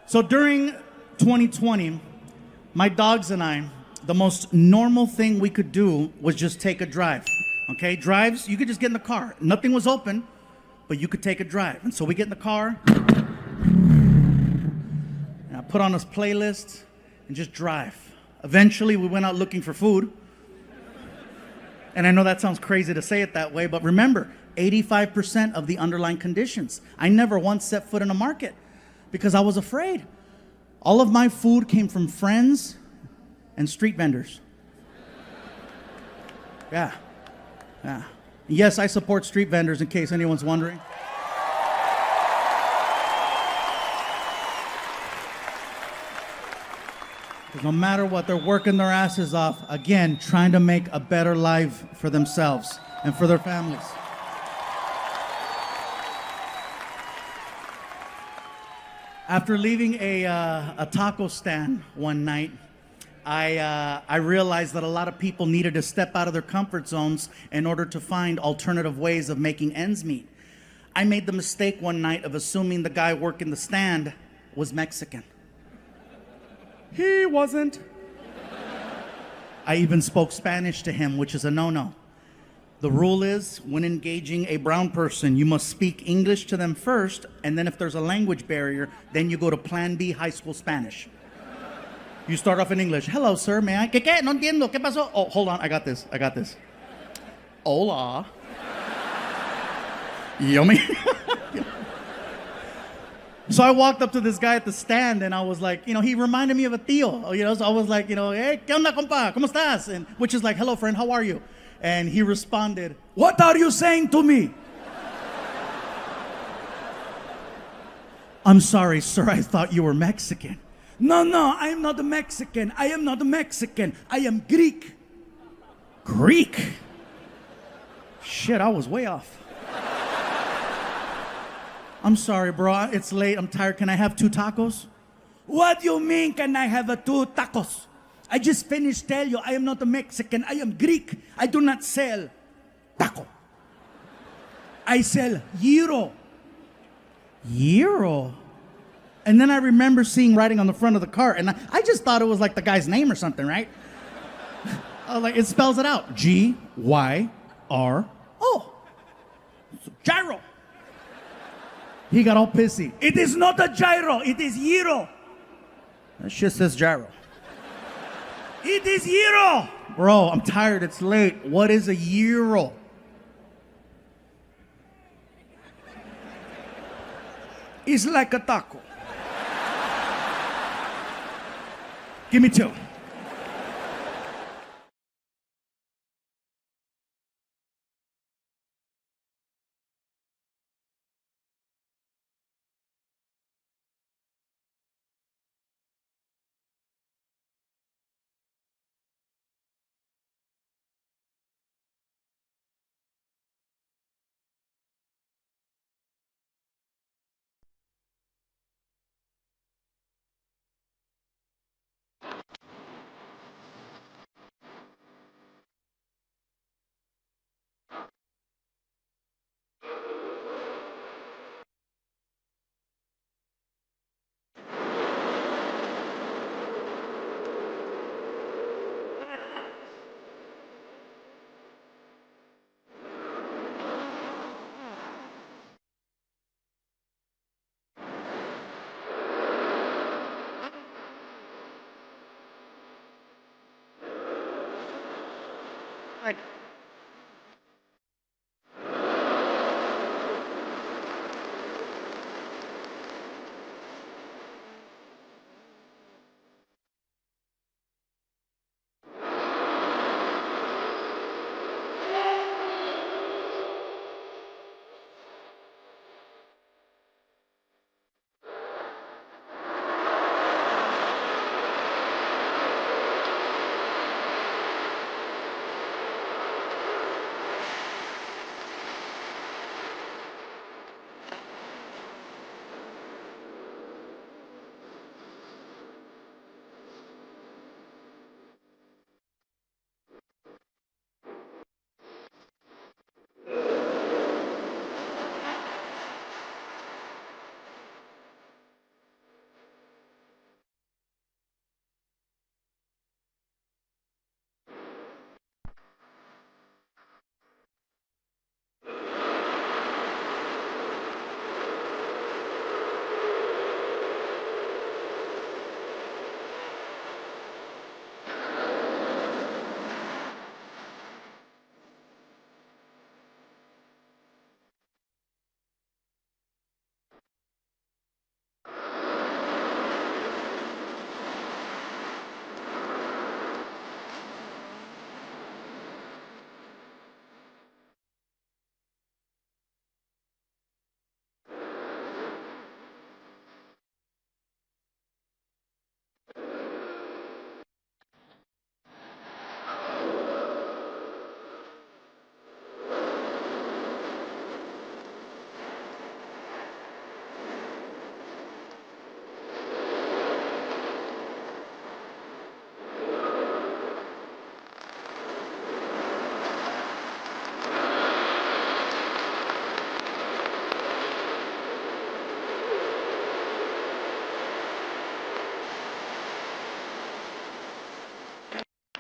So during 2020, my dogs and I, the most normal thing we could do was just take a drive. Okay, drives, you could just get in the car. Nothing was open, but you could take a drive. And so we get in the car, and I put on this playlist and just drive. Eventually, we went out looking for food. And I know that sounds crazy to say it that way, but remember, 85% of the underlying conditions. I never once set foot in a market because I was afraid. All of my food came from friends and street vendors. Yeah. Yes, I support street vendors in case anyone's wondering. Because no matter what, they're working their asses off, again, trying to make a better life for themselves and for their families. After leaving a taco stand one night, I realized that a lot of people needed to step out of their comfort zones in order to find alternative ways of making ends meet. I made the mistake one night of assuming the guy working the stand was Mexican. He wasn't. I even spoke Spanish to him, which is a no-no. The rule is, when engaging a brown person, you must speak English to them first, and then if there's a language barrier, then you go to Plan B high school Spanish. You start off in English. Hello, sir, may I? ¿Qué? No entiendo. ¿Qué pasó? Oh, hold on, I got this. Hola. Yummy. So I walked up to this guy at the stand, and I was like, he reminded me of a tío, so I was like, hey, ¿qué onda, compa? ¿Cómo estás? And which is like, hello, friend, how are you? And he responded, what are you saying to me? I'm sorry, sir, I thought you were Mexican. No, I am not a Mexican. I am not a Mexican. I am Greek. Greek? Shit, I was way off. I'm sorry, bro. It's late. I'm tired. Can I have 2 tacos? What do you mean, can I have 2 tacos? I just finished telling you I am not a Mexican. I am Greek. I do not sell taco. I sell gyro. Gyro? And then I remember seeing writing on the front of the cart, and I just thought it was like the guy's name or something, right? I was like, it spells it out. Gyro. Gyro. He got all pissy. It is not a gyro, it is gyro. That shit says gyro. It is gyro. Bro, I'm tired, it's late. What is a gyro? It's like a taco. Give me 2.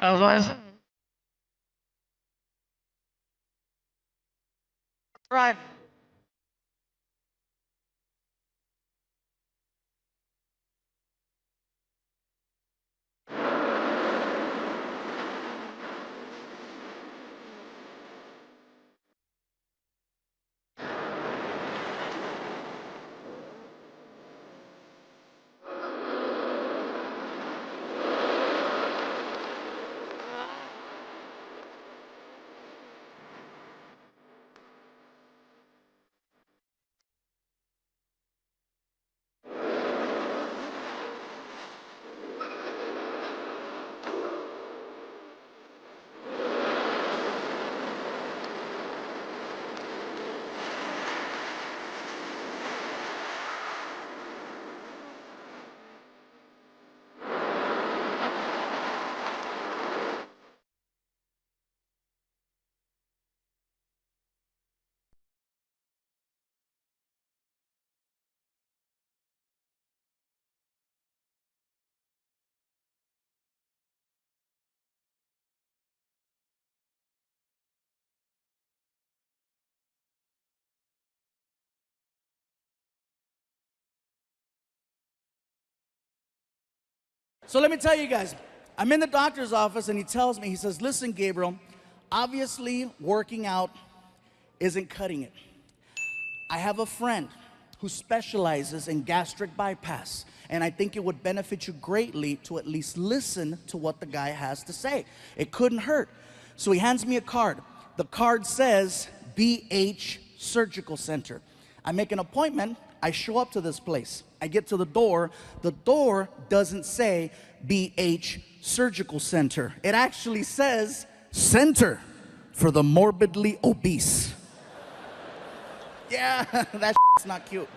Otherwise, right. So let me tell you guys, I'm in the doctor's office and he tells me, he says, listen, Gabriel, obviously working out isn't cutting it. I have a friend who specializes in gastric bypass, and I think it would benefit you greatly to at least listen to what the guy has to say. It couldn't hurt. So he hands me a card. The card says BH Surgical Center. I make an appointment. I show up to this place. I get to the door. The door doesn't say BH Surgical Center. It actually says Center for the Morbidly Obese. Yeah, that shit's not cute.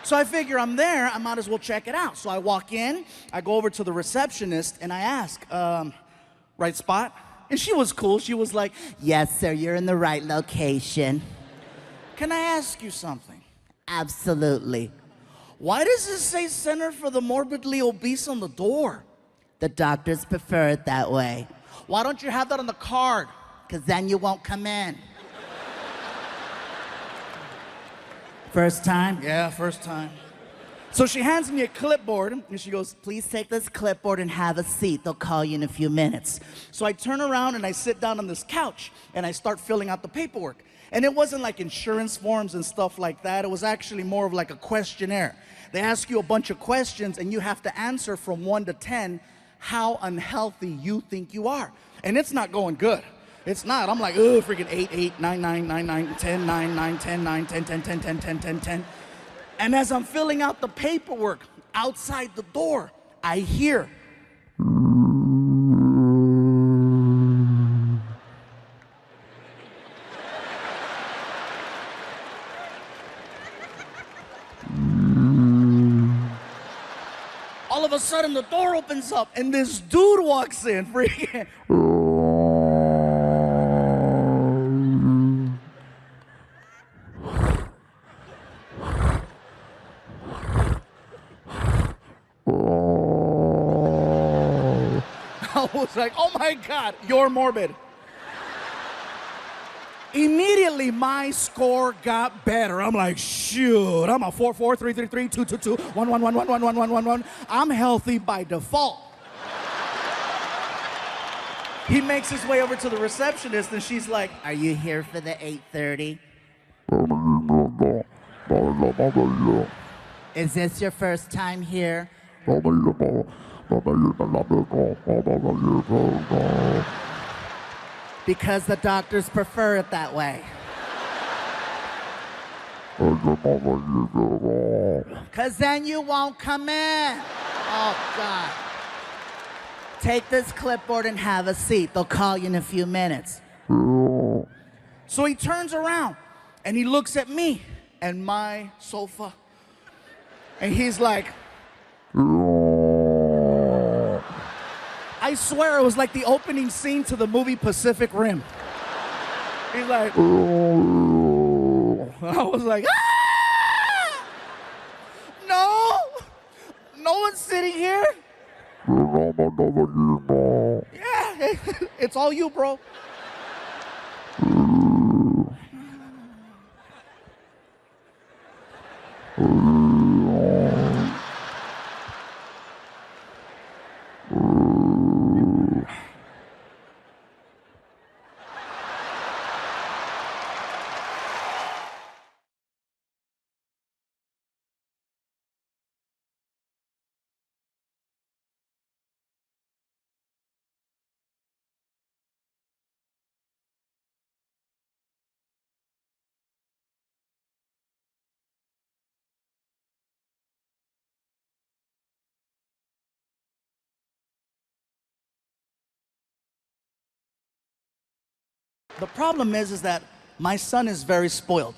So I figure I'm there, I might as well check it out. So I walk in, I go over to the receptionist, and I ask, right spot? And she was cool. She was like, yes, sir, you're in the right location. Can I ask you something? Absolutely. Why does it say Center for the Morbidly Obese on the door? The doctors prefer it that way. Why don't you have that on the card? Because then you won't come in. First time? Yeah, first time. So she hands me a clipboard, and she goes, please take this clipboard and have a seat. They'll call you in a few minutes. So I turn around and I sit down on this couch, and I start filling out the paperwork. And it wasn't like insurance forms and stuff like that. It was actually more of like a questionnaire. They ask you a bunch of questions, and you have to answer from 1 to 10 how unhealthy you think you are. And it's not going good. It's not. I'm like, oh, freaking 8, 8, 9, 9, 9, 9, 10, 9, 9, 10, 9, 10, 10, 10, 10, 10, 10, 10. And as I'm filling out the paperwork outside the door, I hear. All of a sudden, the door opens up, and this dude walks in, freaking. I was like, oh my God, you're morbid. Immediately, my score got better. I'm like, shoot, I'm a 4, 4, 3, 3, 3, 2, 2, 2, 1, 1, 1, 1, 1, 1, 1, 1, 1. I'm healthy by default. He makes his way over to the receptionist, and she's like, are you here for the 8:30? Is this your first time here? Because the doctors prefer it that way. Because then you won't come in. Oh, God. Take this clipboard and have a seat. They'll call you in a few minutes. So he turns around, and he looks at me and my sofa, and he's like, I swear it was like the opening scene to the movie Pacific Rim. He's like, I was like, ah! No, no one's sitting here. Yeah, it's all you, bro. The problem is that my son is very spoiled,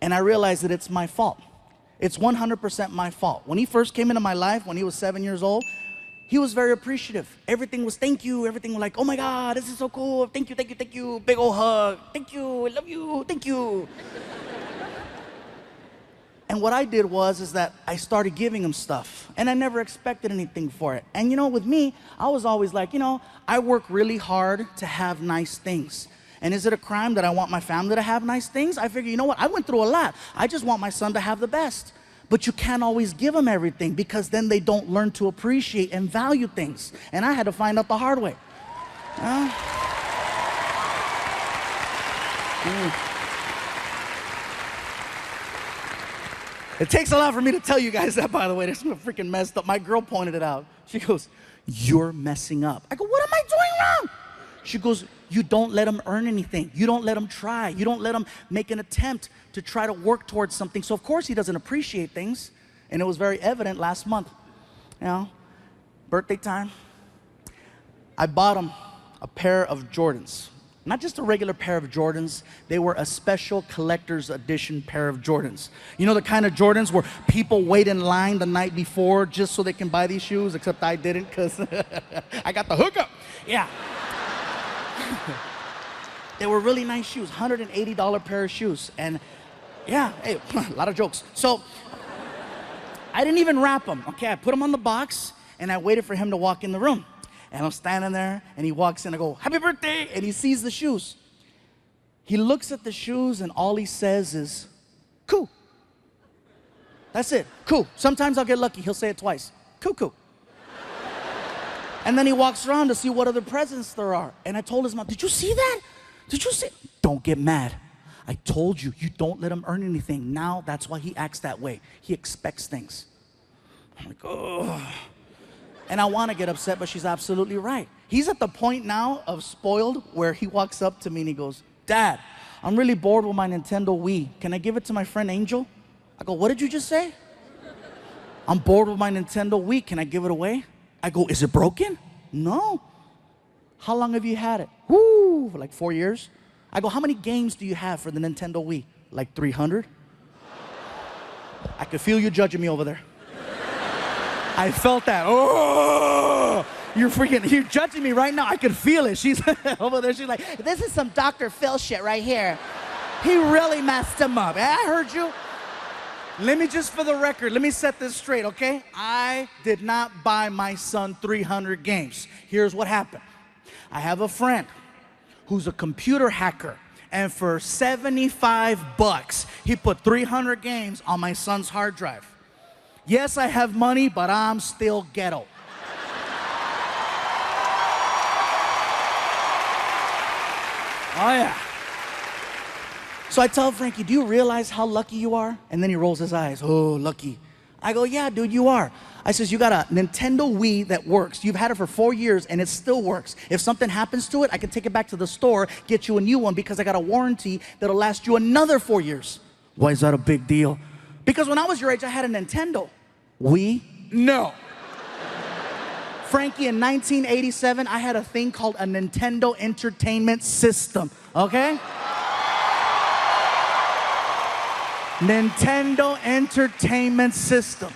and I realize that it's my fault. It's 100% my fault. When he first came into my life, when he was 7 years old, he was very appreciative. Everything was thank you. Everything was like, oh my God, this is so cool. Thank you, thank you, thank you. Big old hug. Thank you, I love you, thank you. And what I did is that I started giving him stuff, and I never expected anything for it. And with me, I was always like, I work really hard to have nice things. And is it a crime that I want my family to have nice things? I figure, I went through a lot. I just want my son to have the best. But you can't always give them everything, because then they don't learn to appreciate and value things. And I had to find out the hard way. It takes a lot for me to tell you guys that, by the way. This is freaking messed up. My girl pointed it out. She goes, you're messing up. I go, what am I doing wrong? She goes, you don't let them earn anything. You don't let them try. You don't let them make an attempt to try to work towards something. So of course he doesn't appreciate things. And it was very evident last month. Birthday time. I bought him a pair of Jordans. Not just a regular pair of Jordans. They were a special collector's edition pair of Jordans. The kind of Jordans where people wait in line the night before just so they can buy these shoes, except I didn't, because I got the hookup. Yeah. They were really nice shoes, $180 pair of shoes. And yeah, hey, a lot of jokes. So I didn't even wrap them. Okay, I put them on the box, and I waited for him to walk in the room. And I'm standing there, and he walks in. I go, happy birthday, and he sees the shoes. He looks at the shoes, and all he says is, cool. That's it, cool. Sometimes I'll get lucky. He'll say it twice, cuckoo. And then he walks around to see what other presents there are. And I told his mom, did you see that? Did you see? Don't get mad. I told you, you don't let him earn anything. Now that's why he acts that way. He expects things. I'm like, oh. And I want to get upset, but she's absolutely right. He's at the point now of spoiled where he walks up to me and he goes, Dad, I'm really bored with my Nintendo Wii. Can I give it to my friend Angel? I go, what did you just say? I'm bored with my Nintendo Wii. Can I give it away? I go, is it broken? No. How long have you had it? Woo, for like 4 years. I go, how many games do you have for the Nintendo Wii? Like 300? I could feel you judging me over there. I felt that. Oh, you're judging me right now. I could feel it. She's over there. She's like, this is some Dr. Phil shit right here. He really messed him up. I heard you. Let me just, for the record, let me set this straight, okay? I did not buy my son 300 games. Here's what happened. I have a friend who's a computer hacker, and for $75, he put 300 games on my son's hard drive. Yes, I have money, but I'm still ghetto. Oh, yeah. So I tell Frankie, do you realize how lucky you are? And then he rolls his eyes. Oh, lucky. I go, yeah, dude, you are. I says, you got a Nintendo Wii that works. You've had it for 4 years, and it still works. If something happens to it, I can take it back to the store, get you a new one, because I got a warranty that'll last you another 4 years. Why is that a big deal? Because when I was your age, I had a Nintendo. Wii? No. Frankie, in 1987, I had a thing called a Nintendo Entertainment System, okay? Nintendo Entertainment System.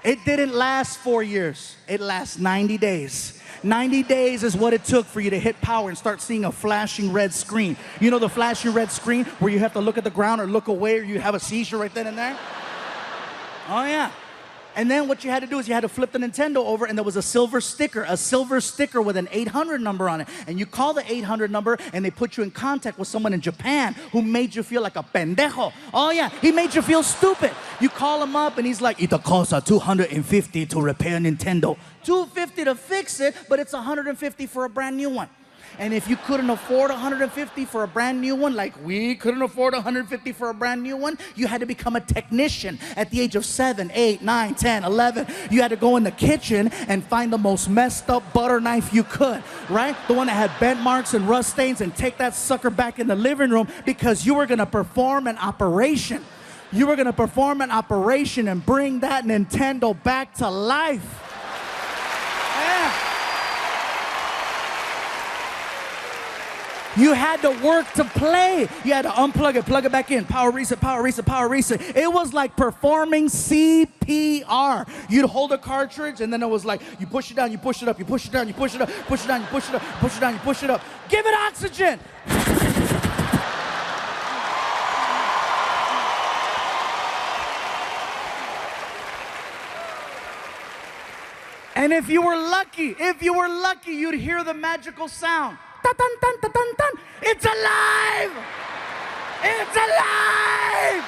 It didn't last 4 years. It lasts 90 days. 90 days is what it took for you to hit power and start seeing a flashing red screen. You know the flashing red screen where you have to look at the ground or look away or you have a seizure right then and there? Oh, yeah. And then what you had to do is you had to flip the Nintendo over, and there was a silver sticker with an 800 number on it. And you call the 800 number, and they put you in contact with someone in Japan who made you feel like a pendejo. Oh yeah, he made you feel stupid. You call him up, and he's like, "It costs $250 to repair Nintendo, $250 to fix it, but it's $150 for a brand new one." And if you couldn't afford $150 for a brand new one, like we couldn't afford $150 for a brand new one, you had to become a technician at the age of 7, 8, 9, 10, 11. You had to go in the kitchen and find the most messed up butter knife you could, right? The one that had bent marks and rust stains, and take that sucker back in the living room because you were gonna perform an operation. You were gonna perform an operation and bring that Nintendo back to life. Yeah. You had to work to play. You had to unplug it, plug it back in, power reset, power reset, power reset. It was like performing CPR. You'd hold a cartridge, and then it was like, you push it down, you push it up, you push it down, you push it up, push it down, you push it up, push it down, you push it up. Give it oxygen. And if you were lucky, you'd hear the magical sound. It's alive! It's alive!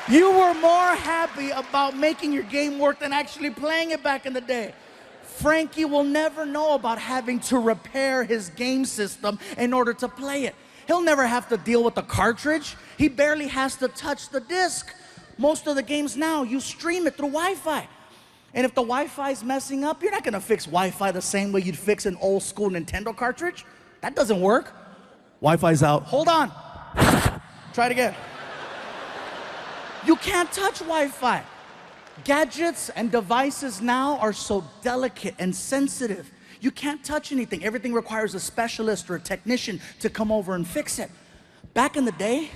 You were more happy about making your game work than actually playing it back in the day. Frankie will never know about having to repair his game system in order to play it. He'll never have to deal with the cartridge. He barely has to touch the disc. Most of the games now, you stream it through Wi-Fi. And if the Wi-Fi's messing up, you're not gonna fix Wi-Fi the same way you'd fix an old school Nintendo cartridge. That doesn't work. Wi-Fi's out. Hold on. Try it again. You can't touch Wi-Fi. Gadgets and devices now are so delicate and sensitive. You can't touch anything. Everything requires a specialist or a technician to come over and fix it. Back in the day,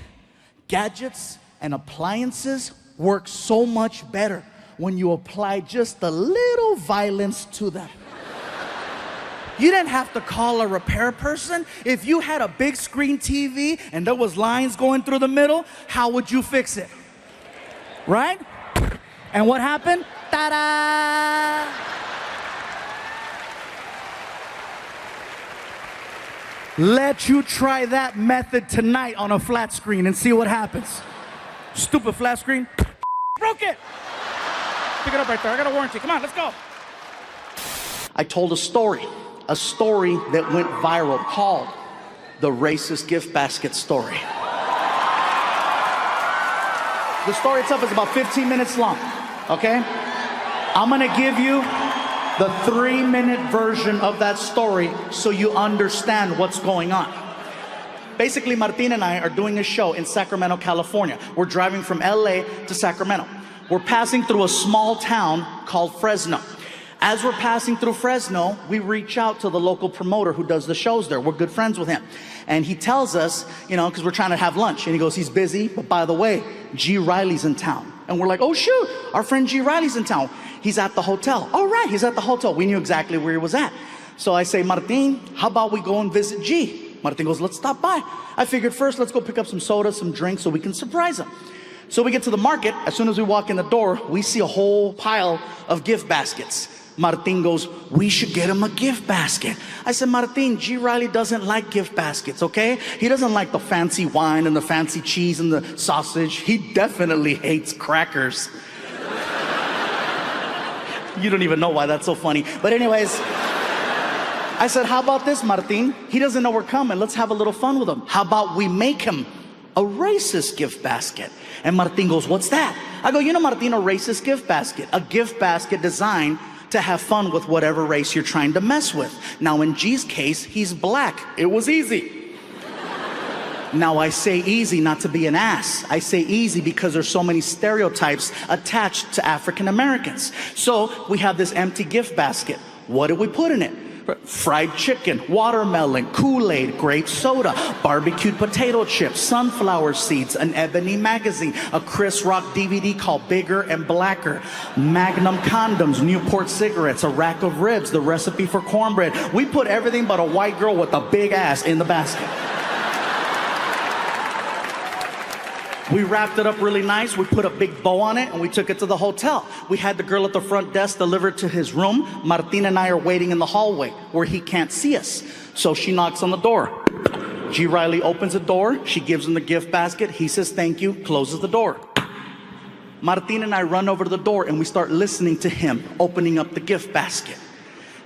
gadgets and appliances work so much better when you apply just a little violence to them. You didn't have to call a repair person. If you had a big screen TV and there was lines going through the middle, how would you fix it? Right? And what happened? Ta-da! Let you try that method tonight on a flat screen and see what happens. Stupid flat screen. Broke it! Pick it up right there. I got a warranty. Come on, let's go. I told a story that went viral called the racist gift basket story. The story itself is about 15 minutes long, okay? I'm gonna give you the 3-minute version of that story so you understand what's going on. Basically, Martin and I are doing a show in Sacramento, California. We're driving from LA to Sacramento. We're passing through a small town called Fresno. As we're passing through Fresno, we reach out to the local promoter who does the shows there. We're good friends with him. And he tells us, you know, because we're trying to have lunch, and he goes, he's busy, but by the way, G. Riley's in town. And we're like, oh shoot, our friend G. Riley's in town. He's at the hotel. All right, he's at the hotel. We knew exactly where he was at. So I say, Martin, how about we go and visit G? Martin goes, let's stop by. I figured first, let's go pick up some soda, some drinks, so we can surprise him. So we get to the market. As soon as we walk in the door, we see a whole pile of gift baskets. Martin goes, we should get him a gift basket. I said, Martin, G. Riley doesn't like gift baskets, okay? He doesn't like the fancy wine and the fancy cheese and the sausage. He definitely hates crackers. You don't even know why that's so funny. But anyways, I said, how about this, Martin? He doesn't know we're coming. Let's have a little fun with him. How about we make him a racist gift basket? And Martin goes, what's that? I go, you know, Martin, a racist gift basket. A gift basket designed to have fun with whatever race you're trying to mess with. Now, in G's case, he's black. It was easy. Now, I say easy not to be an ass. I say easy because there's so many stereotypes attached to African Americans. So we have this empty gift basket. What did we put in it? Fried chicken, watermelon, Kool-Aid, grape soda, barbecued potato chips, sunflower seeds, an Ebony magazine, a Chris Rock DVD called Bigger and Blacker, Magnum condoms, Newport cigarettes, a rack of ribs, the recipe for cornbread. We put everything but a white girl with a big ass in the basket. We wrapped it up really nice. We put a big bow on it and we took it to the hotel. We had the girl at the front desk deliver it to his room. Martin and I are waiting in the hallway where he can't see us. So she knocks on the door. G. Riley opens the door. She gives him the gift basket. He says thank you, closes the door. Martin and I run over to the door and we start listening to him opening up the gift basket.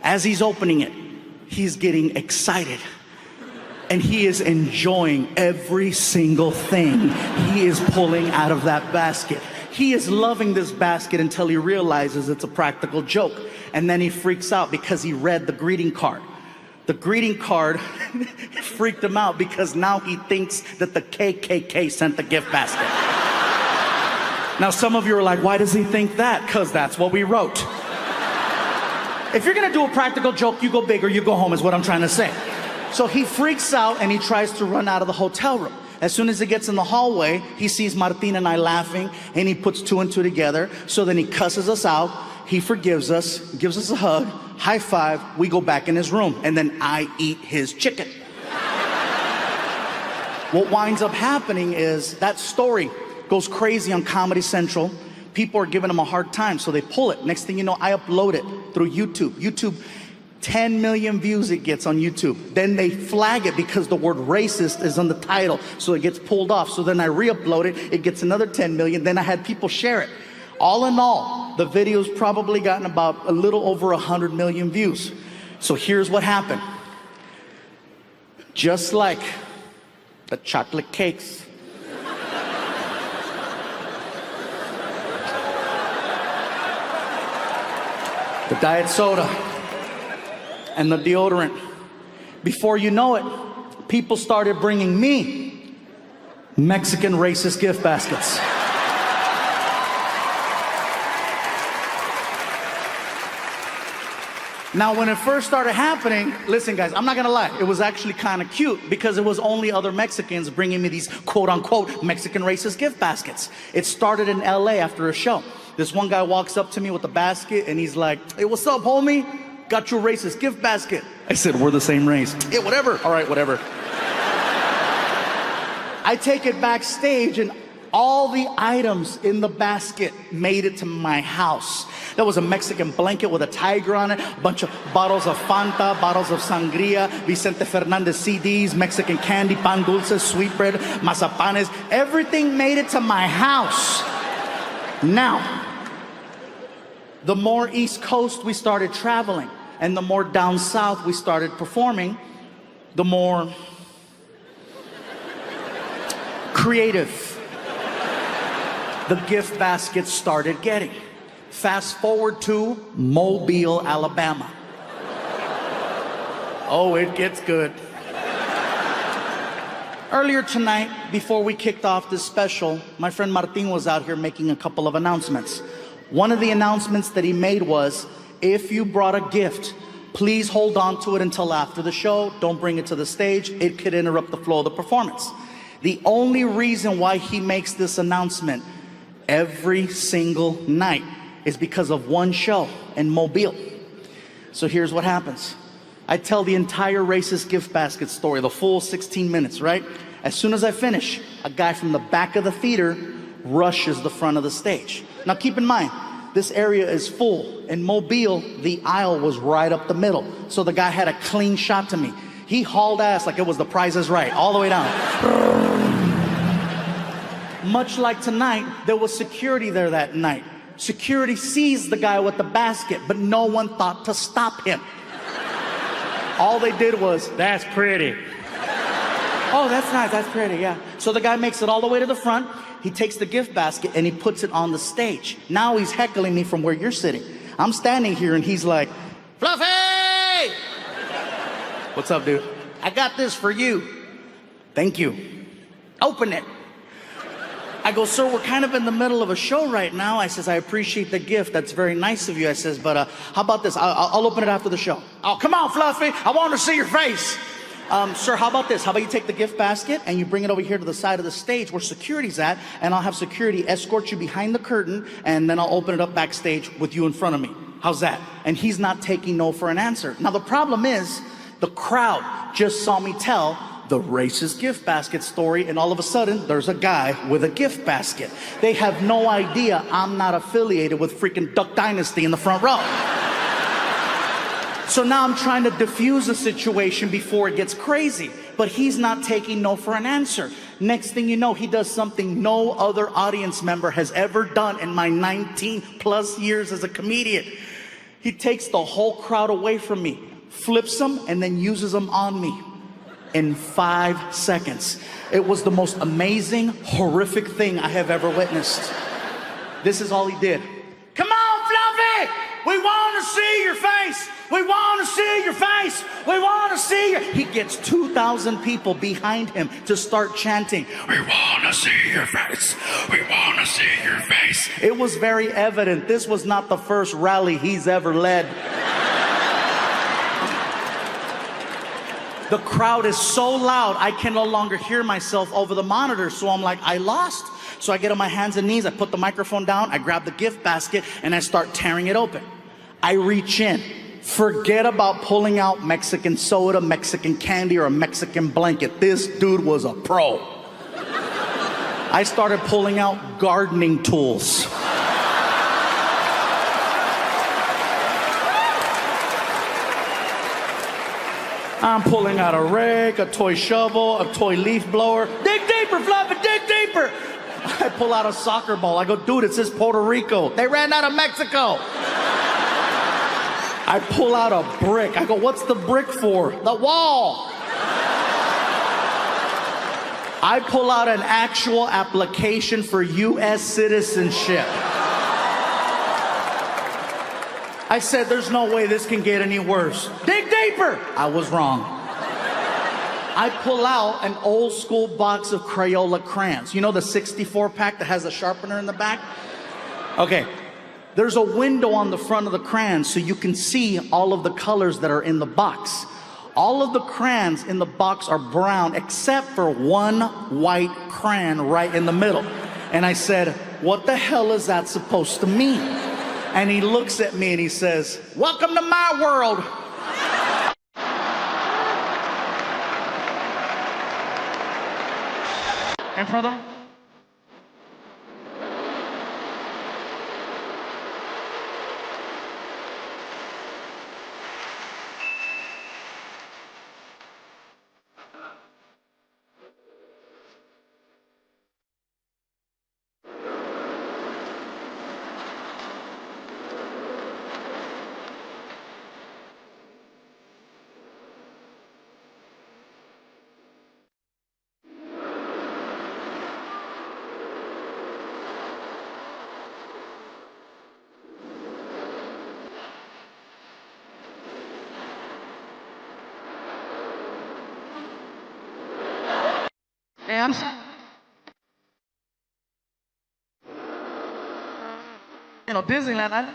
As he's opening it, he's getting excited. And he is enjoying every single thing he is pulling out of that basket. He is loving this basket until he realizes it's a practical joke. And then he freaks out because he read the greeting card. The greeting card freaked him out because now he thinks that the KKK sent the gift basket. Now some of you are like, why does he think that? Because that's what we wrote. If you're gonna do a practical joke, you go big or you go home is what I'm trying to say. So he freaks out and he tries to run out of the hotel room. As soon as he gets in the hallway, he sees Martin and I laughing and he puts two and two together. So then he cusses us out. He forgives us, gives us a hug, high five. We go back in his room and then I eat his chicken. What winds up happening is that story goes crazy on Comedy Central. People are giving him a hard time, so they pull it. Next thing you know, I upload it through YouTube. 10 million views it gets on YouTube. Then they flag it because the word racist is on the title, so it gets pulled off. So then I re-upload it, it gets another 10 million. Then I had people share it. All in all, the video's probably gotten about a little over 100 million views. So here's what happened. Just like the chocolate cakes, the diet soda, and the deodorant. Before you know it, people started bringing me Mexican racist gift baskets. Now, when it first started happening, listen guys, I'm not gonna lie, it was actually kind of cute because it was only other Mexicans bringing me these quote unquote Mexican racist gift baskets. It started in LA after a show. This one guy walks up to me with a basket and he's like, hey, what's up, homie? Got you a racist gift basket. I said, we're the same race. Yeah, whatever. All right, whatever. I take it backstage and all the items in the basket made it to my house. There was a Mexican blanket with a tiger on it, a bunch of bottles of Fanta, bottles of sangria, Vicente Fernandez CDs, Mexican candy, pan dulces, sweetbread, mazapanes. Everything made it to my house. Now, the more East Coast we started traveling and the more down south we started performing, the more creative the gift baskets started getting. Fast forward to Mobile, Alabama. Oh, it gets good. Earlier tonight, before we kicked off this special, my friend Martin was out here making a couple of announcements. One of the announcements that he made was, if you brought a gift, please hold on to it until after the show. Don't bring it to the stage. It could interrupt the flow of the performance. The only reason why he makes this announcement every single night is because of one show in Mobile. So here's what happens. I tell the entire racist gift basket story, the full 16 minutes, right? As soon as I finish, a guy from the back of the theater rushes the front of the stage. Now keep in mind, this area is full. In Mobile, the aisle was right up the middle. So the guy had a clean shot to me. He hauled ass like it was The Price is Right, all the way down. Much like tonight, there was security there that night. Security sees the guy with the basket, but no one thought to stop him. All they did was, that's pretty. Oh, that's nice, that's pretty, yeah. So the guy makes it all the way to the front. He takes the gift basket and he puts it on the stage. Now he's heckling me from where you're sitting. I'm standing here and he's like, Fluffy! What's up, dude? I got this for you. Thank you. Open it. I go, sir, we're kind of in the middle of a show right now. I says, I appreciate the gift. That's very nice of you. I says, but how about this? I'll open it after the show. Oh, come on, Fluffy. I want to see your face. Sir, how about this? How about you take the gift basket and you bring it over here to the side of the stage where security's at, and I'll have security escort you behind the curtain, and then I'll open it up backstage with you in front of me. How's that? And he's not taking no for an answer. Now, the problem is the crowd just saw me tell the the racist gift basket story, and all of a sudden, there's a guy with a gift basket. They have no idea I'm not affiliated with freaking Duck Dynasty in the front row. So now I'm trying to diffuse the situation before it gets crazy. But he's not taking no for an answer. Next thing you know, he does something no other audience member has ever done in my 19 plus years as a comedian. He takes the whole crowd away from me, flips them, and then uses them on me in 5 seconds. It was the most amazing, horrific thing I have ever witnessed. This is all he did. Come on, Fluffy! We want to see your face! We want to see your face! We want to see your... He gets 2,000 people behind him to start chanting, we want to see your face! We want to see your face! It was very evident this was not the first rally he's ever led. The crowd is so loud, I can no longer hear myself over the monitor, so I'm like, I lost. So I get on my hands and knees, I put the microphone down, I grab the gift basket, and I start tearing it open. I reach in. Forget about pulling out Mexican soda, Mexican candy, or a Mexican blanket. This dude was a pro. I started pulling out gardening tools. I'm pulling out a rake, a toy shovel, a toy leaf blower. Dig deeper, Fluffy, dig deeper. I pull out a soccer ball. I go, dude, it says Puerto Rico. They ran out of Mexico. I pull out a brick. I go, what's the brick for? The wall. I pull out an actual application for U.S. citizenship. I said, there's no way this can get any worse. Dig deeper. I was wrong. I pull out an old school box of Crayola crayons. You know the 64 pack that has a sharpener in the back? Okay. There's a window on the front of the crayons so you can see all of the colors that are in the box. All of the crayons in the box are brown except for one white crayon right in the middle. And I said, what the hell is that supposed to mean? And he looks at me and he says, welcome to my world. In front of him. And you know, Disneyland.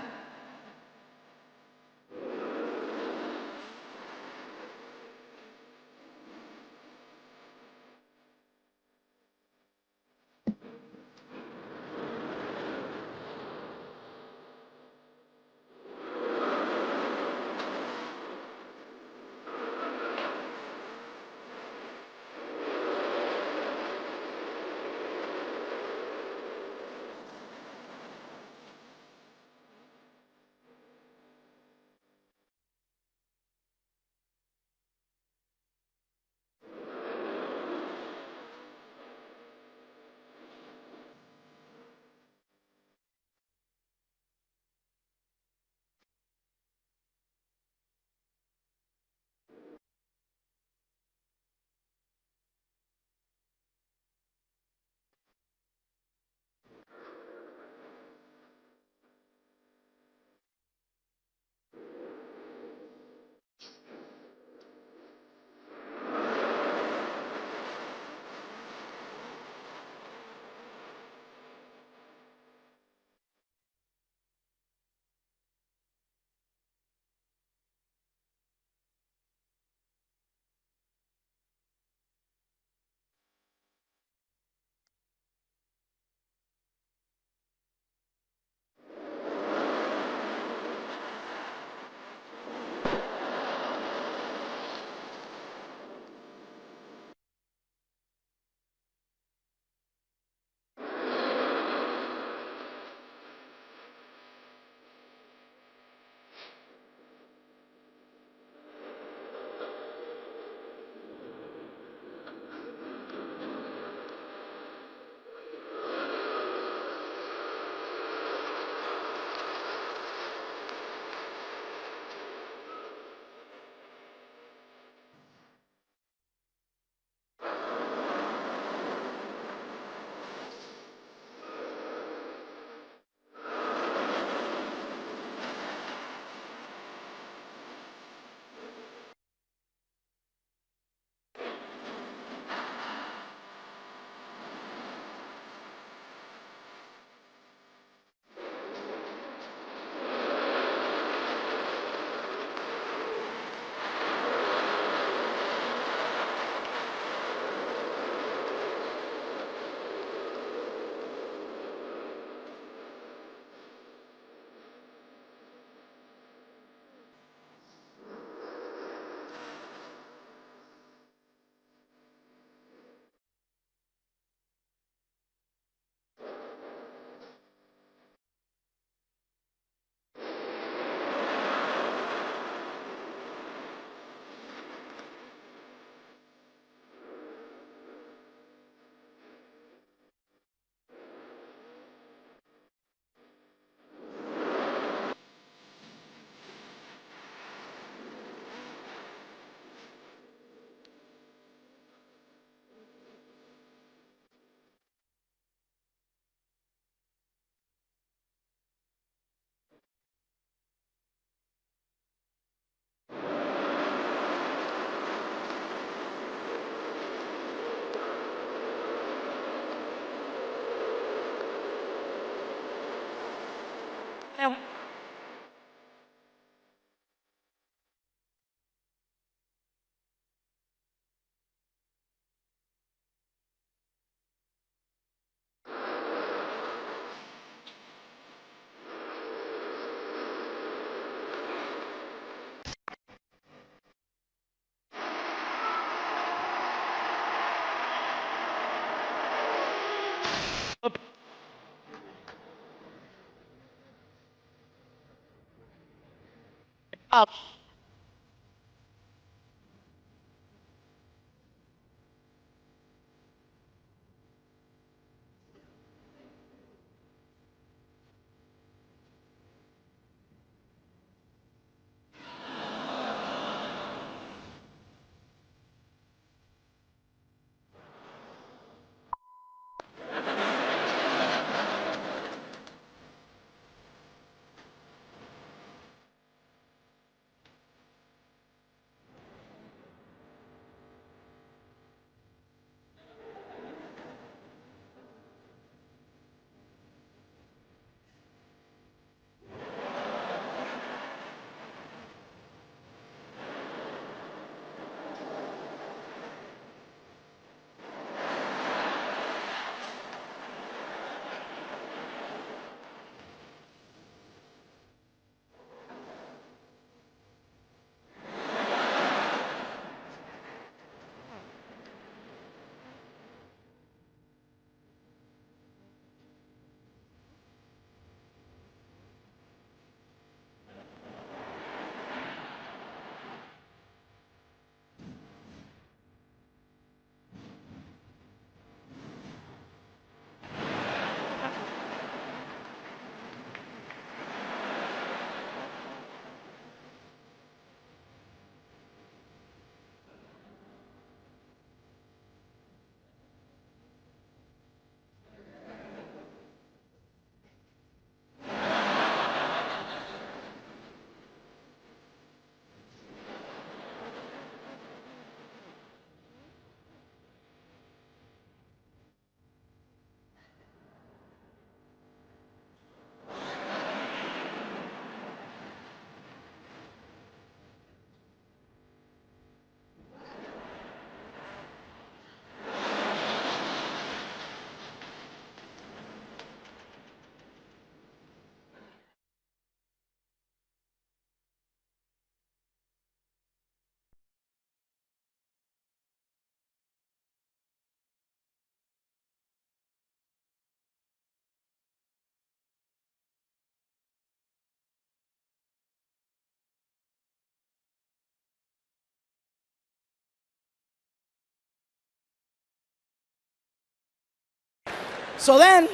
So then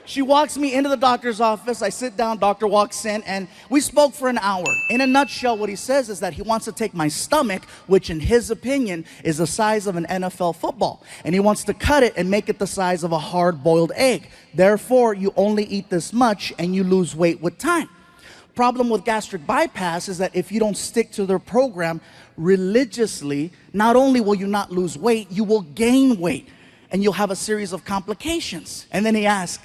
she walks me into the doctor's office. I sit down, doctor walks in, and we spoke for an hour. In a nutshell, what he says is that he wants to take my stomach, which in his opinion is the size of an NFL football, and he wants to cut it and make it the size of a hard-boiled egg. Therefore, you only eat this much and you lose weight with time. Problem with gastric bypass is that if you don't stick to their program religiously, not only will you not lose weight, you will gain weight and you'll have a series of complications. And then he asked,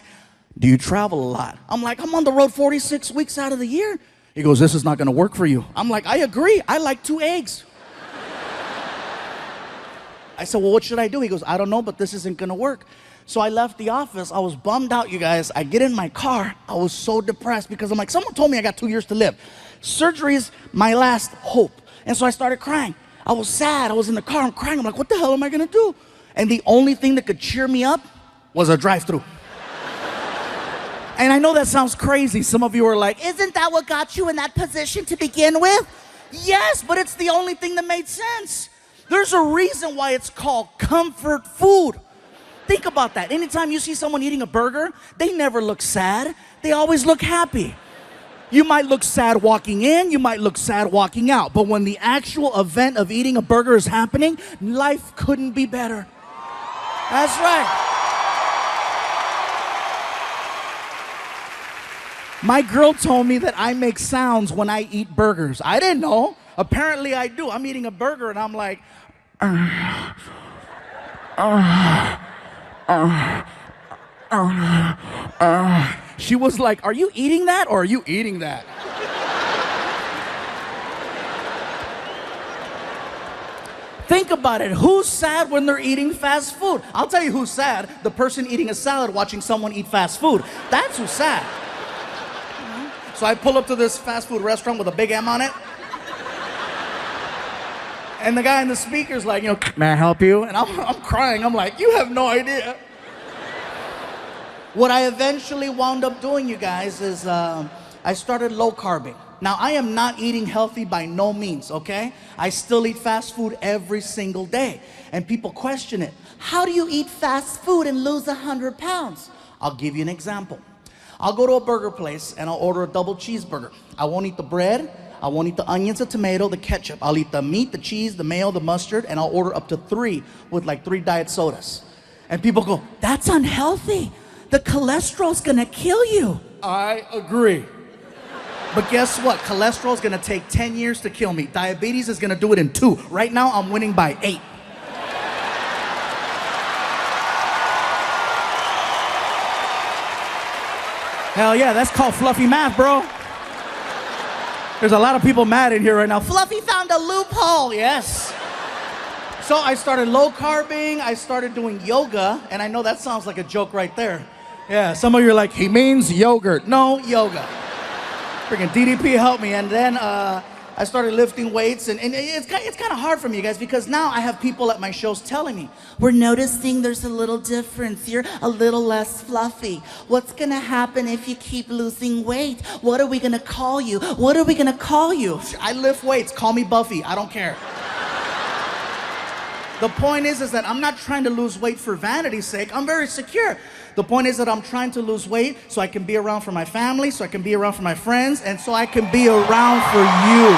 do you travel a lot? I'm like, I'm on the road 46 weeks out of the year. He goes, this is not gonna work for you. I'm like, I agree, I like 2 eggs. I said, well, what should I do? He goes, I don't know, but this isn't gonna work. So I left the office. I was bummed out, you guys. I get in my car. I was so depressed because I'm like, someone told me I got 2 years to live. Surgery is my last hope. And so I started crying. I was sad. I was in the car. I'm crying. I'm like, what the hell am I gonna do? And the only thing that could cheer me up was a drive-thru. And I know that sounds crazy. Some of you are like, isn't that what got you in that position to begin with? Yes, but it's the only thing that made sense. There's a reason why it's called comfort food. Think about that. Anytime you see someone eating a burger, they never look sad. They always look happy. You might look sad walking in, you might look sad walking out, but when the actual event of eating a burger is happening, life couldn't be better. That's right. My girl told me that I make sounds when I eat burgers. I didn't know. Apparently I do. I'm eating a burger and I'm like, She was like, are you eating that or are you eating that? Think about it. Who's sad when they're eating fast food? I'll tell you who's sad. The person eating a salad watching someone eat fast food. That's who's sad. So I pull up to this fast food restaurant with a big M on it. And the guy in the speaker's like, may I help you? And I'm crying. I'm like, you have no idea. What I eventually wound up doing, you guys, is I started low carbing. Now, I am not eating healthy by no means, okay? I still eat fast food every single day. And people question it. How do you eat fast food and lose 100 pounds? I'll give you an example. I'll go to a burger place and I'll order a double cheeseburger. I won't eat the bread. I won't eat the onions, the tomato, the ketchup. I'll eat the meat, the cheese, the mayo, the mustard, and I'll order up to 3 with like 3 diet sodas. And people go, that's unhealthy. The cholesterol's gonna kill you. I agree. But guess what? Cholesterol's gonna take 10 years to kill me. Diabetes is gonna do it in 2. Right now, I'm winning by 8. Hell yeah, that's called fluffy math, bro. There's a lot of people mad in here right now. Fluffy found a loophole, yes. So I started low carbing, I started doing yoga, and I know that sounds like a joke right there. Yeah, some of you are like, he means yogurt. No, yoga. Freaking DDP helped me, and then I started lifting weights, and it's kind of hard for me, guys, because now I have people at my shows telling me, we're noticing there's a little difference. You're a little less fluffy. What's gonna happen if you keep losing weight? What are we gonna call you? What are we gonna call you? I lift weights. Call me Buffy. I don't care. The point is that I'm not trying to lose weight for vanity's sake. I'm very secure. The point is that I'm trying to lose weight so I can be around for my family, so I can be around for my friends, and so I can be around for you.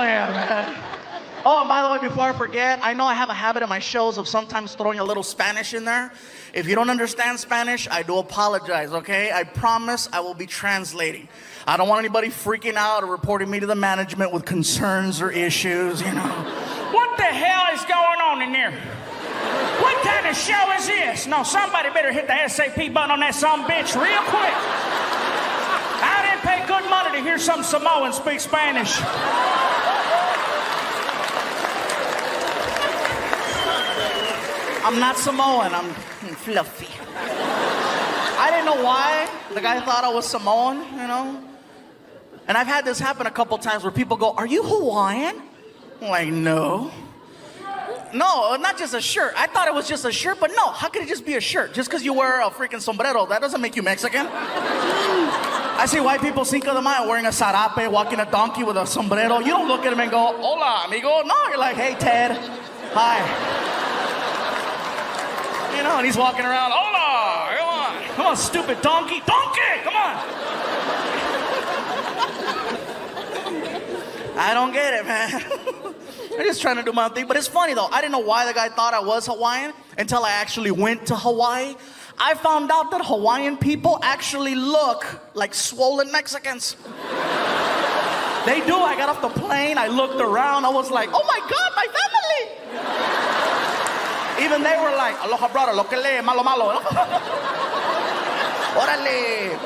Oh, yeah, man. Oh, and by the way, before I forget, I know I have a habit in my shows of sometimes throwing a little Spanish in there. If you don't understand Spanish, I do apologize, okay? I promise I will be translating. I don't want anybody freaking out or reporting me to the management with concerns or issues, you know. What the hell is going on in there? What kind of show is this? No, somebody better hit the SAP button on that sumbitch real quick. I didn't pay good money to hear some Samoan speak Spanish. I'm not Samoan, I'm fluffy. I didn't know why the guy thought I was Samoan, you know? And I've had this happen a couple times where people go, "Are you Hawaiian?" I'm like, no. No, not just a shirt. I thought it was just a shirt, but no, how could it just be a shirt? Just because you wear a freaking sombrero, that doesn't make you Mexican. I see white people Cinco de Mayo wearing a sarape, walking a donkey with a sombrero. You don't look at them and go, "Hola, amigo." No, you're like, "Hey, Ted. Hi." You know, and he's walking around, "Hola, come on. Come on, stupid donkey. Donkey, come on." I don't get it, man. I'm just trying to do my thing. But it's funny, though. I didn't know why the guy thought I was Hawaiian until I actually went to Hawaii. I found out that Hawaiian people actually look like swollen Mexicans. They do. I got off the plane. I looked around. I was like, "Oh, my God, my family." Even they were like, "Aloha, brother. Lo que le, malo, malo." Órale.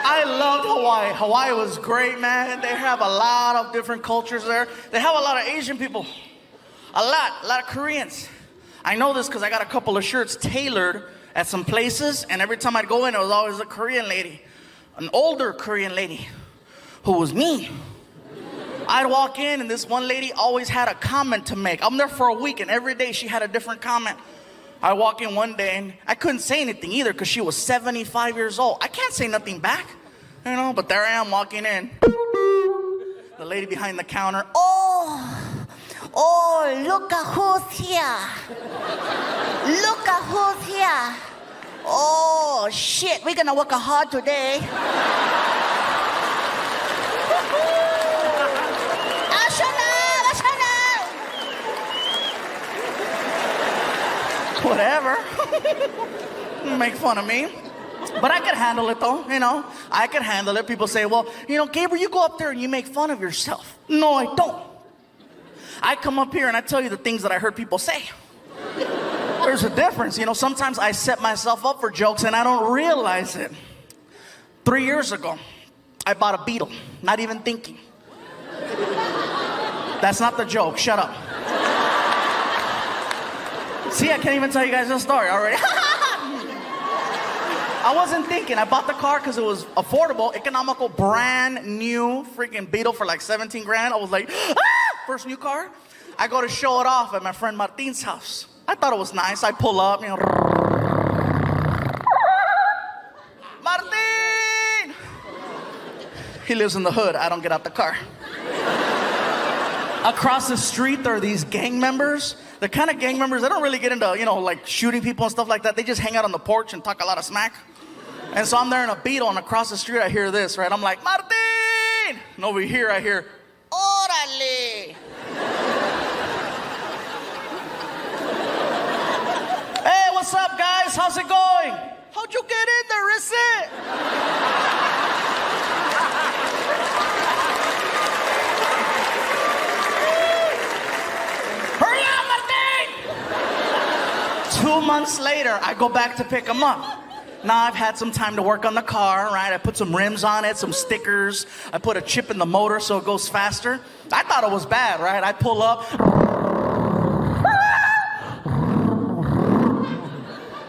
I loved Hawaii. Hawaii was great, man. They have a lot of different cultures there. They have a lot of Asian people. A lot of Koreans. I know this because I got a couple of shirts tailored at some places, and every time I'd go in, it was always a Korean lady. An older Korean lady who was mean. I'd walk in, and this one lady always had a comment to make. I'm there for a week, and every day she had a different comment. I walk in one day, and I couldn't say anything either because she was 75 years old. I can't say nothing back, you know, but there I am walking in. The lady behind the counter, oh, look at who's here. Look at who's here. Oh, shit, we're gonna work hard today. Whatever. Make fun of me. But I could handle it, though, you know. I could handle it. People say, "Well, you know, Gabriel, you go up there and you make fun of yourself." No, I don't. I come up here and I tell you the things that I heard people say. There's a difference. You know, sometimes I set myself up for jokes and I don't realize it. 3 years ago, I bought a Beetle, not even thinking. That's not the joke. Shut up. See, I can't even tell you guys the story already. I wasn't thinking. I bought the car because it was affordable, economical, brand new freaking Beetle for like 17 grand. I was like, ah! First new car. I go to show it off at my friend Martin's house. I thought it was nice. I pull up, you know. Martin! He lives in the hood. I don't get out the car. Across the street, there are these gang members. The kind of gang members, they don't really get into, you know, like shooting people and stuff like that. They just hang out on the porch and talk a lot of smack. And so I'm there in a Beetle, and across the street, I hear this, right? I'm like, "Martin!" And over here, I hear, "Órale!" Hey, what's up, guys? How's it going? How'd you get in there, is it? Hurry up, Martin! 2 months later, I go back to pick him up. Now I've had some time to work on the car, right? I put some rims on it, some stickers. I put a chip in the motor so it goes faster. I thought it was bad, right? I pull up.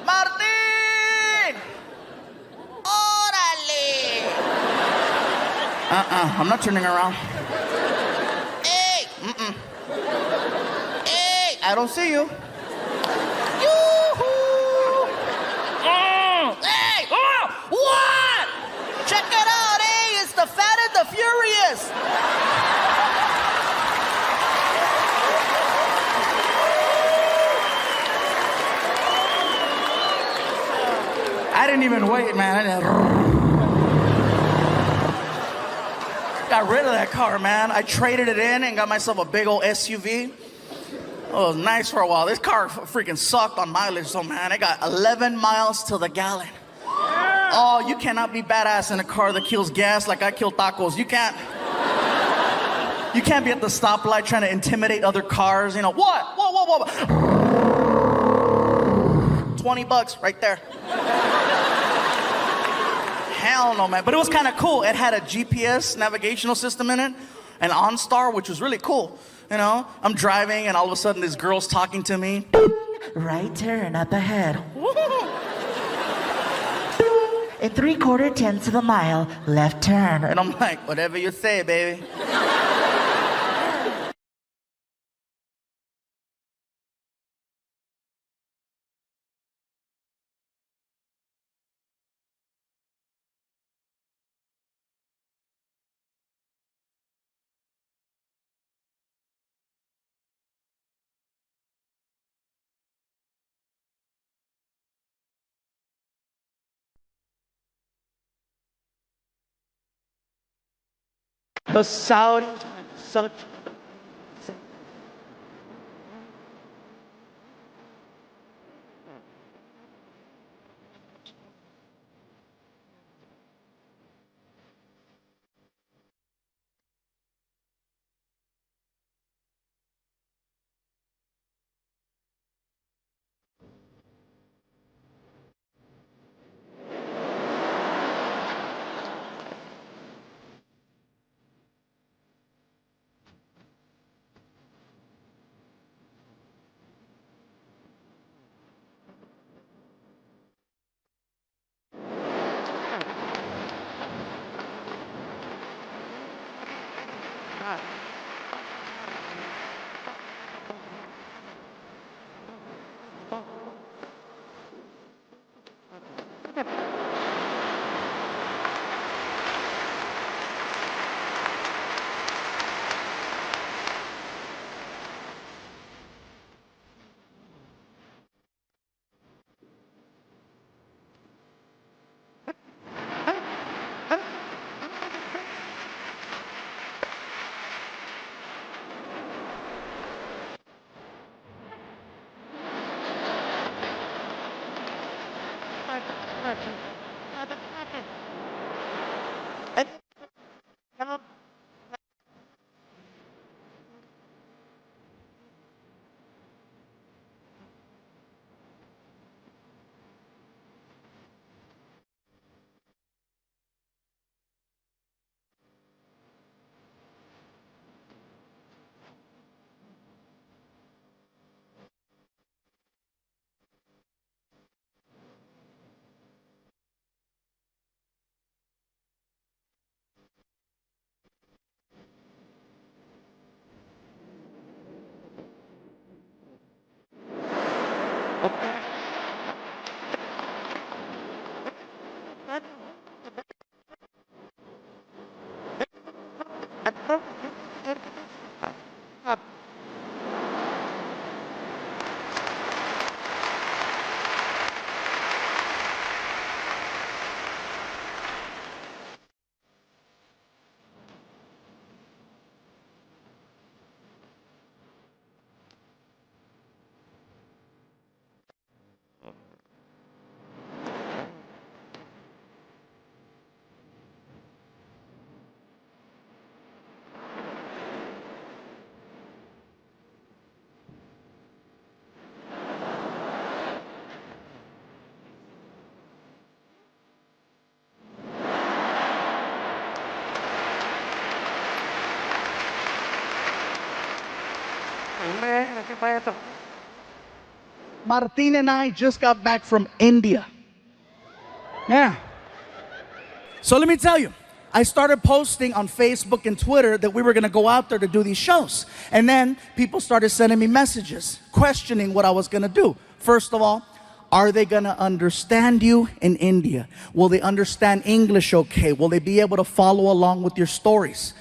Martin! Órale! I'm not turning around. Hey! Hey! I don't see you. Hey! Oh! What? Check it out, hey! It's the Fat and the Furious! I I didn't even wait, man. Got rid of that car, man. I traded it in and got myself a big old SUV. Oh, it was nice for a while. This car freaking sucked on mileage, so man, I got 11 miles to the gallon. Oh, you cannot be badass in a car that kills gas like I kill tacos. You can't be at the stoplight trying to intimidate other cars. You know, what? Whoa. $20 right there. Hell no, man. But it was kind of cool. It had a GPS navigational system in it, an OnStar, which was really cool. You know, I'm driving and all of a sudden this girl's talking to me. Right turn up ahead. In 3/4 of a mile, left turn. And I'm like, whatever you say, baby. The sound. Martin and I just got back from India. Yeah. So let me tell you, I started posting on Facebook and Twitter that we were gonna go out there to do these shows. And then people started sending me messages, questioning what I was gonna do. First of all, are they gonna understand you in India? Will they understand English okay? Will they be able to follow along with your stories?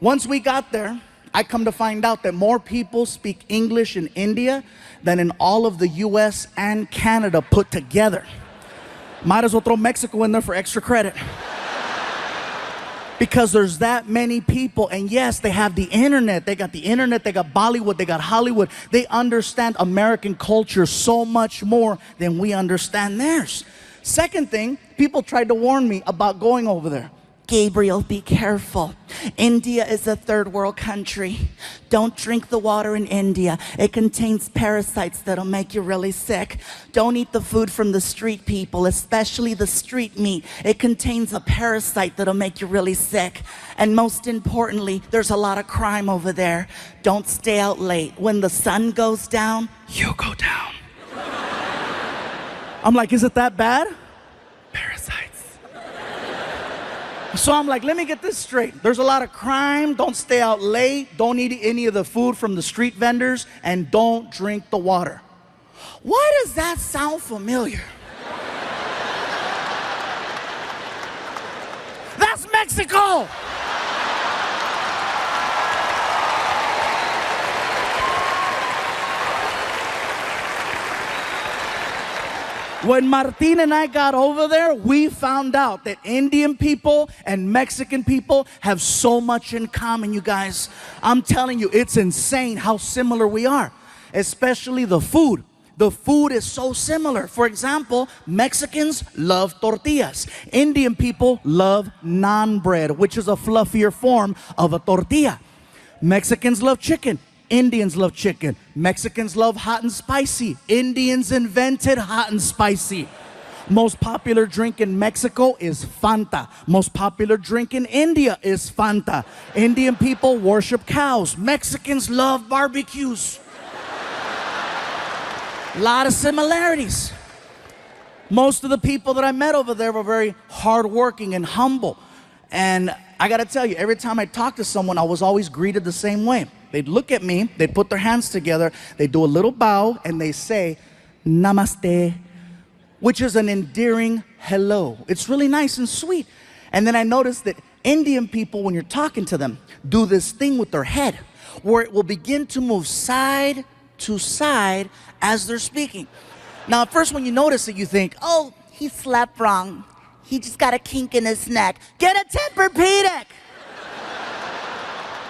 Once we got there, I come to find out that more people speak English in India than in all of the US and Canada put together. Might as well throw Mexico in there for extra credit. Because there's that many people, and yes, they have the internet. They got the internet, they got Bollywood, they got Hollywood. They understand American culture so much more than we understand theirs. Second thing, people tried to warn me about going over there. Gabriel, be careful. India is a third world country. Don't drink the water in India. It contains parasites that'll make you really sick. Don't eat the food from the street people, especially the street meat. It contains a parasite that'll make you really sick. And most importantly, there's a lot of crime over there. Don't stay out late. When the sun goes down, you go down. I'm like, is it that bad? Parasites. So I'm like, let me get this straight. There's a lot of crime. Don't stay out late. Don't eat any of the food from the street vendors. And don't drink the water. Why does that sound familiar? That's Mexico! When Martin and I got over there, we found out that Indian people and Mexican people have so much in common, you guys. I'm telling you, it's insane how similar we are, especially the food. The food is so similar. For example, Mexicans love tortillas. Indian people love naan bread, which is a fluffier form of a tortilla. Mexicans love chicken. Indians love chicken. Mexicans love hot and spicy. Indians invented hot and spicy. Most popular drink in Mexico is Fanta. Most popular drink in India is Fanta. Indian people worship cows. Mexicans love barbecues. A lot of similarities. Most of the people that I met over there were very hardworking and humble. And I gotta tell you, every time I talked to someone, I was always greeted the same way. They'd look at me, they'd put their hands together, they'd do a little bow, and they say, Namaste, which is an endearing hello. It's really nice and sweet. And then I noticed that Indian people, when you're talking to them, do this thing with their head, where it will begin to move side to side as they're speaking. Now, at first when you notice it, you think, oh, he slept wrong. He just got a kink in his neck. Get a Tempur-Pedic!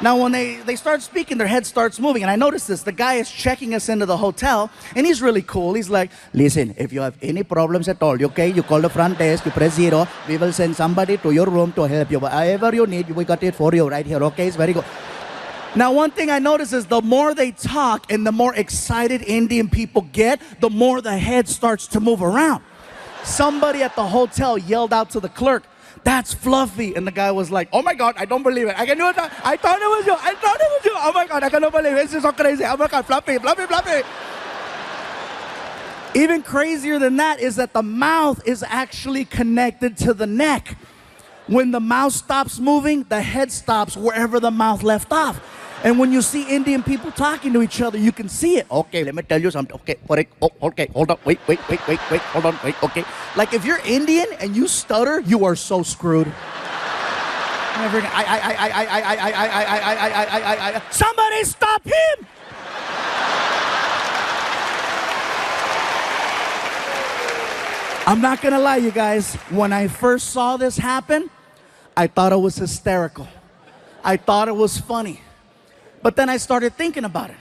Now, when they start speaking, their head starts moving. And I noticed this. The guy is checking us into the hotel, and he's really cool. He's like, listen, if you have any problems at all, okay, you call the front desk, you press 0. We will send somebody to your room to help you. Whatever you need, we got it for you right here, okay? It's very good. Now, one thing I notice is the more they talk and the more excited Indian people get, the more the head starts to move around. Somebody at the hotel yelled out to the clerk, that's Fluffy. And the guy was like, oh my God, I don't believe it. I can do it. I thought it was you. I thought it was you. Oh my God, I cannot believe it. This is so crazy. Oh my God, Fluffy, Fluffy, Fluffy. Even crazier than that is that the mouth is actually connected to the neck. When the mouth stops moving, the head stops wherever the mouth left off. And when you see Indian people talking to each other, you can see it. Okay, let me tell you something. Okay, okay, hold on. Wait, hold on, wait, okay. Like if you're Indian and you stutter, you are so screwed. Somebody stop him! I'm not gonna lie, you guys. When I first saw this happen, I thought it was hysterical. I thought it was funny. But then I started thinking about it.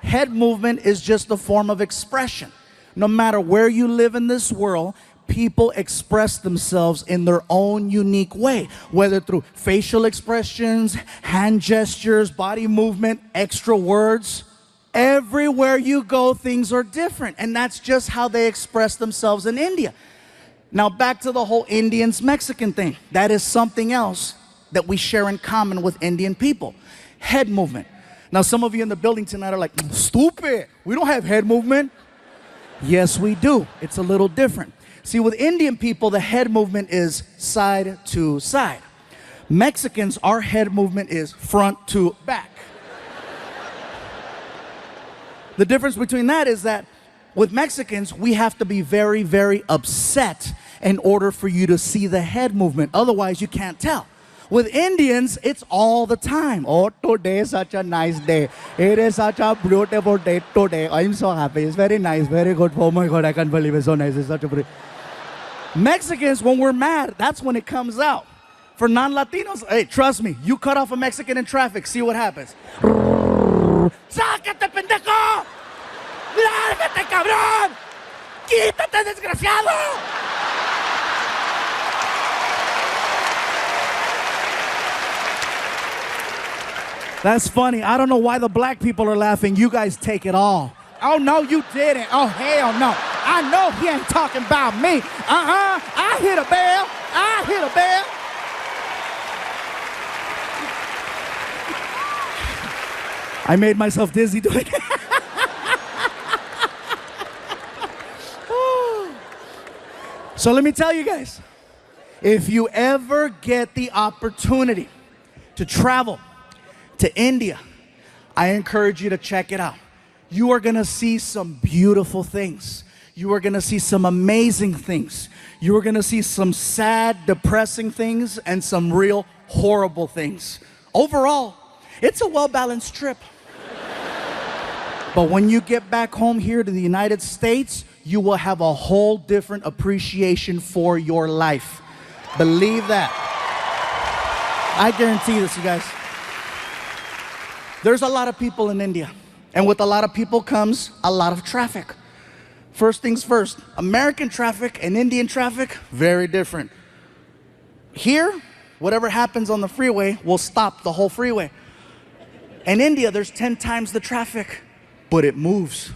Head movement is just a form of expression. No matter where you live in this world, people express themselves in their own unique way, whether through facial expressions, hand gestures, body movement, extra words. Everywhere you go, things are different, and that's just how they express themselves in India. Now back to the whole Indians-Mexican thing. That is something else that we share in common with Indian people. Head movement. Now some of you in the building tonight are like, stupid, we don't have head movement. Yes, we do. It's a little different. See, with Indian people, the head movement is side to side. Mexicans, our head movement is front to back. The difference between that is that with Mexicans, we have to be very, very upset in order for you to see the head movement. Otherwise, you can't tell. With Indians, it's all the time. Oh, today is such a nice day. It is such a beautiful day today. I'm so happy. It's very nice, very good. Oh my God, I can't believe it's so nice. It's such a Mexicans, when we're mad, that's when it comes out. For non-Latinos, hey, trust me, you cut off a Mexican in traffic, see what happens. ¡Sácate, pendejo! ¡Lárgate, cabrón! ¡Quítate, desgraciado! That's funny. I don't know why the black people are laughing. You guys take it all. Oh, no, you didn't. Oh, hell no. I know he ain't talking about me. I hit a bell. I hit a bell. I made myself dizzy doing it. So let me tell you guys, if you ever get the opportunity to travel to India, I encourage you to check it out. You are gonna see some beautiful things. You are gonna see some amazing things. You are gonna see some sad, depressing things and some real horrible things. Overall, it's a well-balanced trip. But when you get back home here to the United States, you will have a whole different appreciation for your life. Believe that. I guarantee this, you guys. There's a lot of people in India, and with a lot of people comes a lot of traffic. First things first, American traffic and Indian traffic, very different. Here, whatever happens on the freeway will stop the whole freeway. In India, there's 10 times the traffic, but it moves.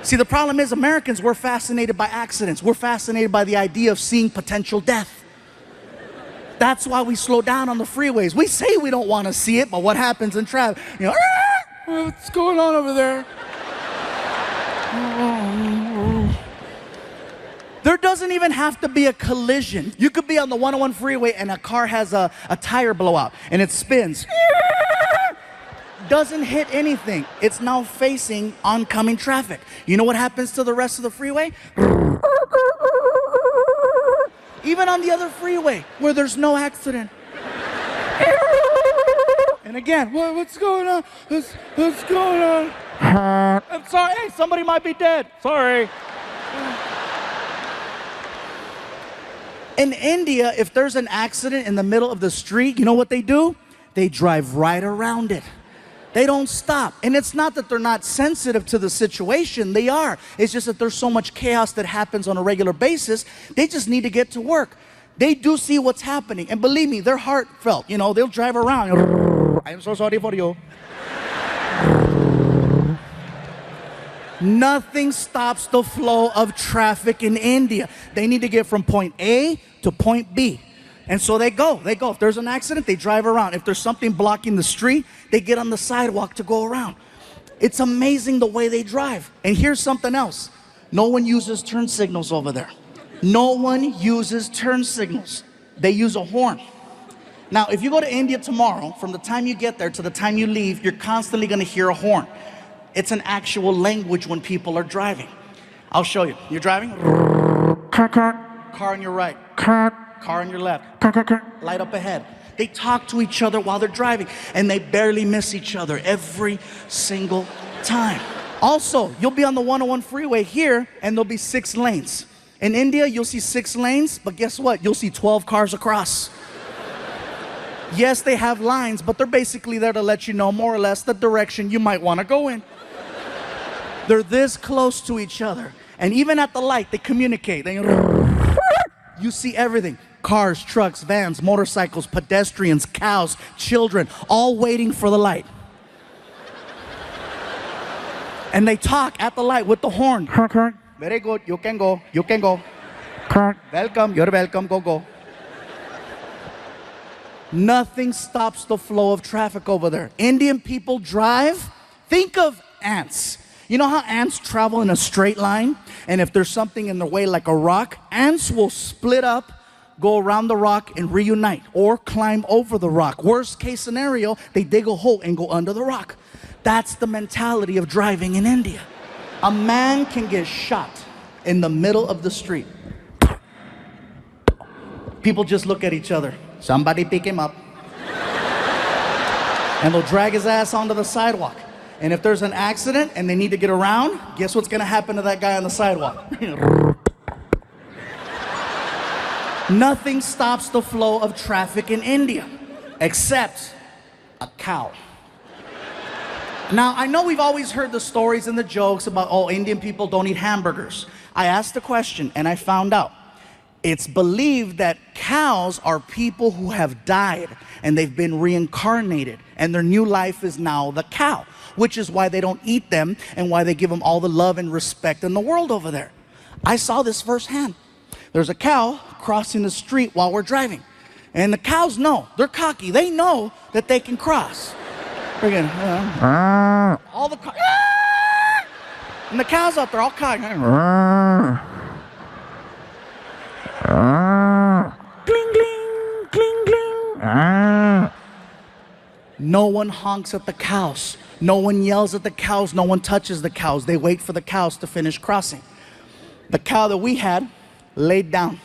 See, the problem is Americans, we're fascinated by accidents. We're fascinated by the idea of seeing potential death. That's why we slow down on the freeways. We say we don't want to see it, but what happens in traffic? You know, what's going on over there? There doesn't even have to be a collision. You could be on the 101 freeway and a car has a tire blowout and it spins. Doesn't hit anything. It's now facing oncoming traffic. You know what happens to the rest of the freeway? Even on the other freeway where there's no accident. And again, what's going on? What's going on? I'm sorry, hey, somebody might be dead. Sorry. In India, if there's an accident in the middle of the street, you know what they do? They drive right around it. They don't stop. And it's not that they're not sensitive to the situation. They are. It's just that there's so much chaos that happens on a regular basis. They just need to get to work. They do see what's happening. And believe me, they're heartfelt. You know, they'll drive around. I'm so sorry for you. Nothing stops the flow of traffic in India. They need to get from point A to point B. And so they go. If there's an accident, they drive around. If there's something blocking the street, they get on the sidewalk to go around. It's amazing the way they drive. And here's something else. No one uses turn signals over there. No one uses turn signals. They use a horn. Now, if you go to India tomorrow, from the time you get there to the time you leave, you're constantly going to hear a horn. It's an actual language when people are driving. I'll show you. You're driving? Car on your right. Car on your left. Light up ahead. They talk to each other while they're driving, and they barely miss each other every single time. Also, you'll be on the 101 freeway here, and there'll be 6 lanes. In India, you'll see 6 lanes, but guess what? You'll see 12 cars across. Yes, they have lines, but they're basically there to let you know more or less the direction you might want to go in. They're this close to each other, and even at the light, they communicate. You see everything. Cars, trucks, vans, motorcycles, pedestrians, cows, children, all waiting for the light. And they talk at the light with the horn. Very good, you can go, you can go. Welcome, you're welcome, go. Nothing stops the flow of traffic over there. Indian people drive, think of ants. You know how ants travel in a straight line? And if there's something in the way like a rock, ants will split up, go around the rock and reunite, or climb over the rock. Worst case scenario, they dig a hole and go under the rock. That's the mentality of driving in India. A man can get shot in the middle of the street. People just look at each other. Somebody pick him up. And they'll drag his ass onto the sidewalk. And if there's an accident and they need to get around, guess what's gonna happen to that guy on the sidewalk? Nothing stops the flow of traffic in India except a cow. Now, I know we've always heard the stories and the jokes about, oh, Indian people don't eat hamburgers. I asked the question and I found out. It's believed that cows are people who have died and they've been reincarnated and their new life is now the cow, which is why they don't eat them and why they give them all the love and respect in the world over there. I saw this firsthand. There's a cow crossing the street while we're driving. And the cows know, they're cocky, they know that they can cross. Freaking, all the and the cows out there all cocky. Gling, gling, gling, gling. No one honks at the cows. No one yells at the cows. No one touches the cows. They wait for the cows to finish crossing. The cow that we had laid down.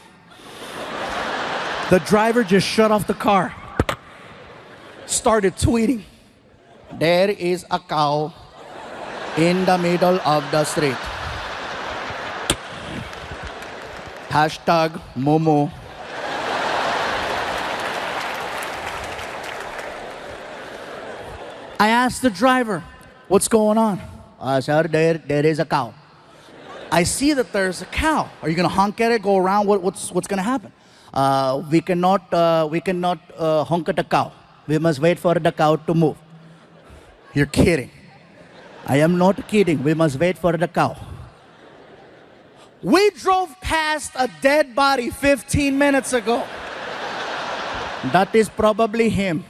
The driver just shut off the car. Started tweeting. There is a cow in the middle of the street. Hashtag Momo. I asked the driver, what's going on? Sir, there is a cow. I see that there's a cow. Are you gonna honk at it, go around? What's gonna happen? We cannot honk at the cow. We must wait for the cow to move. You're kidding. I am not kidding. We must wait for the cow. We drove past a dead body 15 minutes ago. That is probably him.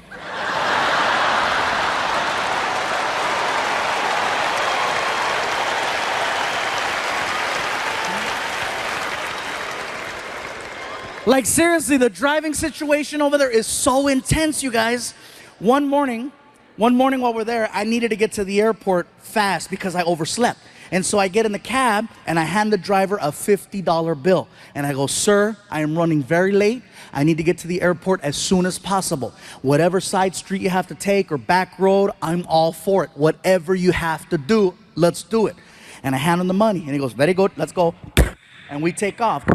Like seriously, the driving situation over there is so intense, you guys. One morning while we're there, I needed to get to the airport fast because I overslept. And so I get in the cab and I hand the driver a $50 bill. And I go, sir, I am running very late. I need to get to the airport as soon as possible. Whatever side street you have to take or back road, I'm all for it. Whatever you have to do, let's do it. And I hand him the money and he goes, very good, let's go. And we take off.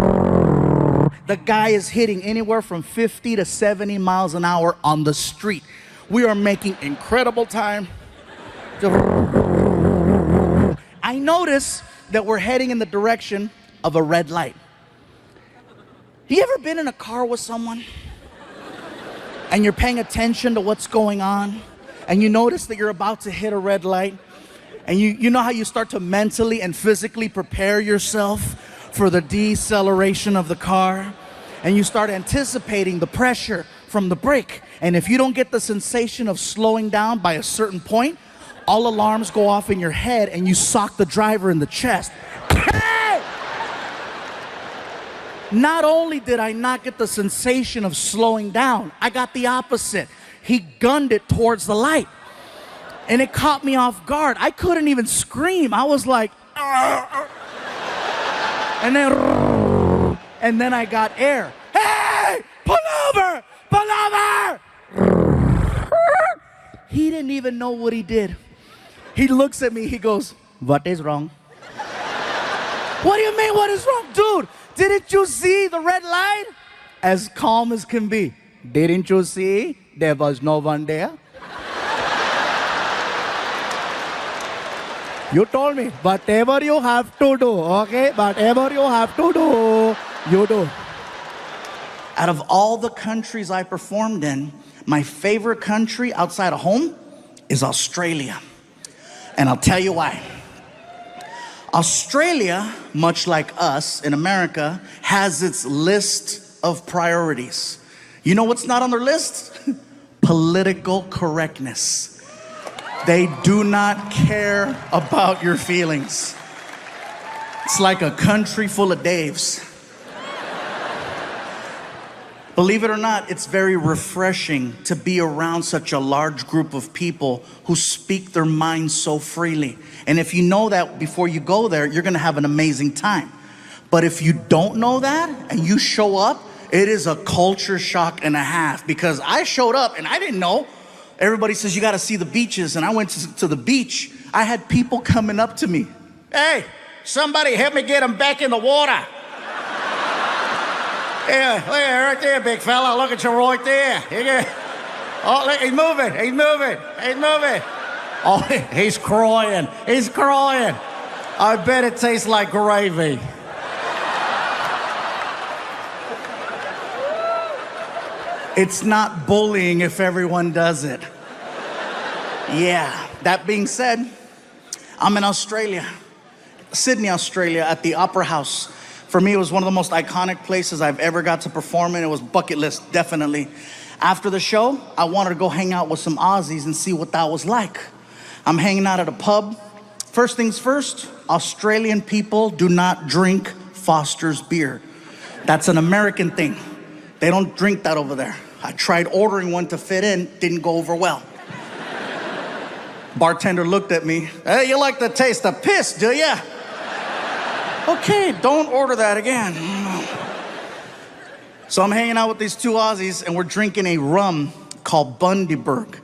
The guy is hitting anywhere from 50 to 70 miles an hour on the street. We are making incredible time. I notice that we're heading in the direction of a red light. You ever been in a car with someone and you're paying attention to what's going on and you notice that you're about to hit a red light and you know how you start to mentally and physically prepare yourself for the deceleration of the car and you start anticipating the pressure from the brake, and if you don't get the sensation of slowing down by a certain point, all alarms go off in your head and you sock the driver in the chest. Hey! Not only did I not get the sensation of slowing down, I got the opposite. He gunned it towards the light and it caught me off guard. I couldn't even scream. I was like, and then I got air. Hey, pull over! Pull over! He didn't even know what he did. He looks at me, he goes, what is wrong? What do you mean, what is wrong? Dude, didn't you see the red light? As calm as can be. Didn't you see there was no one there? You told me, whatever you have to do, okay? Whatever you have to do, you do. Out of all the countries I performed in, my favorite country outside of home is Australia. And I'll tell you why. Australia, much like us in America, has its list of priorities. You know what's not on their list? Political correctness. They do not care about your feelings. It's like a country full of Daves. Believe it or not, it's very refreshing to be around such a large group of people who speak their minds so freely. And if you know that before you go there, you're gonna have an amazing time. But if you don't know that and you show up, it is a culture shock and a half, because I showed up and I didn't know. Everybody says you gotta see the beaches, and I went to the beach. I had people coming up to me. Hey, somebody help me get them back in the water. Yeah, look at right there, big fella. Look at you right there. Oh, look, he's moving. He's moving. He's moving. Oh, he's crying. He's crying. I bet it tastes like gravy. It's not bullying if everyone does it. Yeah, that being said, I'm in Australia, Sydney, Australia, at the Opera House. For me, it was one of the most iconic places I've ever got to perform in. It was bucket list, definitely. After the show, I wanted to go hang out with some Aussies and see what that was like. I'm hanging out at a pub. First things first, Australian people do not drink Foster's beer. That's an American thing. They don't drink that over there. I tried ordering one to fit in, didn't go over well. Bartender looked at me. Hey, you like the taste of piss, do ya? Okay, don't order that again. So I'm hanging out with these two Aussies and we're drinking a rum called Bundaberg.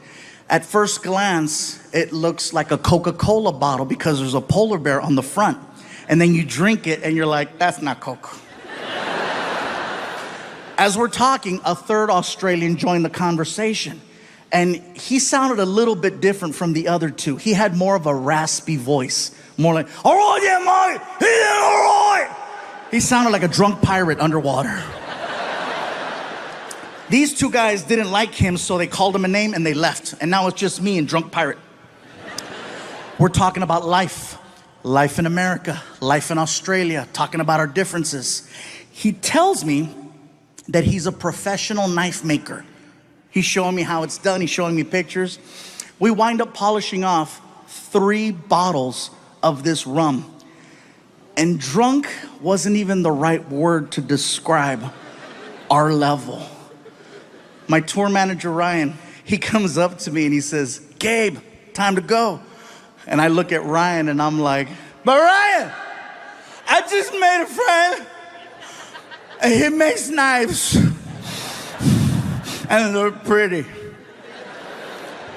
At first glance, it looks like a Coca-Cola bottle because there's a polar bear on the front. And then you drink it and you're like, that's not Coke. As we're talking, a third Australian joined the conversation. And he sounded a little bit different from the other two. He had more of a raspy voice. More like, all right, yeah, mate, yeah, all right. He sounded like a drunk pirate underwater. These two guys didn't like him, so they called him a name and they left. And now it's just me and drunk pirate. We're talking about life. Life in America, life in Australia, talking about our differences. He tells me that he's a professional knife maker. He's showing me how it's done. He's showing me pictures. We wind up polishing off 3 bottles of this rum. And drunk wasn't even the right word to describe our level. My tour manager, Ryan, he comes up to me and he says, Gabe, time to go. And I look at Ryan and I'm like, but Ryan, I just made a friend. And he makes knives. And they're pretty.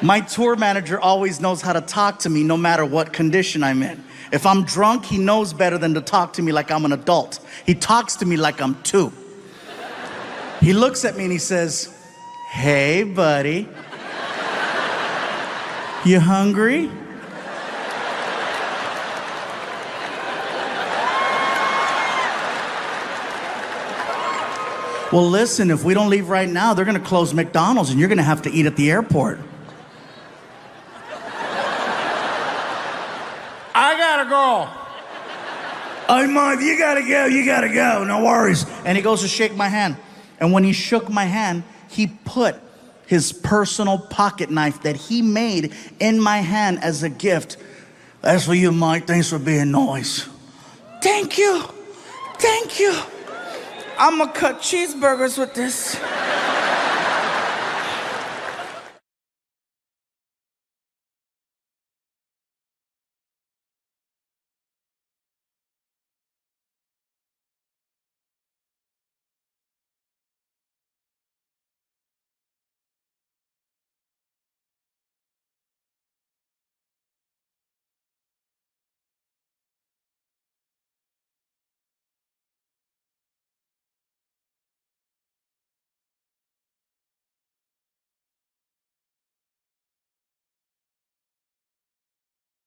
My tour manager always knows how to talk to me no matter what condition I'm in. If I'm drunk, he knows better than to talk to me like I'm an adult. He talks to me like I'm 2. He looks at me and he says, hey, buddy. You hungry? Well, listen, if we don't leave right now, they're gonna close McDonald's and you're gonna have to eat at the airport. I gotta go. Oh, Mom, you gotta go, no worries. And he goes to shake my hand. And when he shook my hand, he put his personal pocket knife that he made in my hand as a gift. That's for you, Mike. Thanks for being nice. Thank you. Thank you. I'm gonna cut cheeseburgers with this.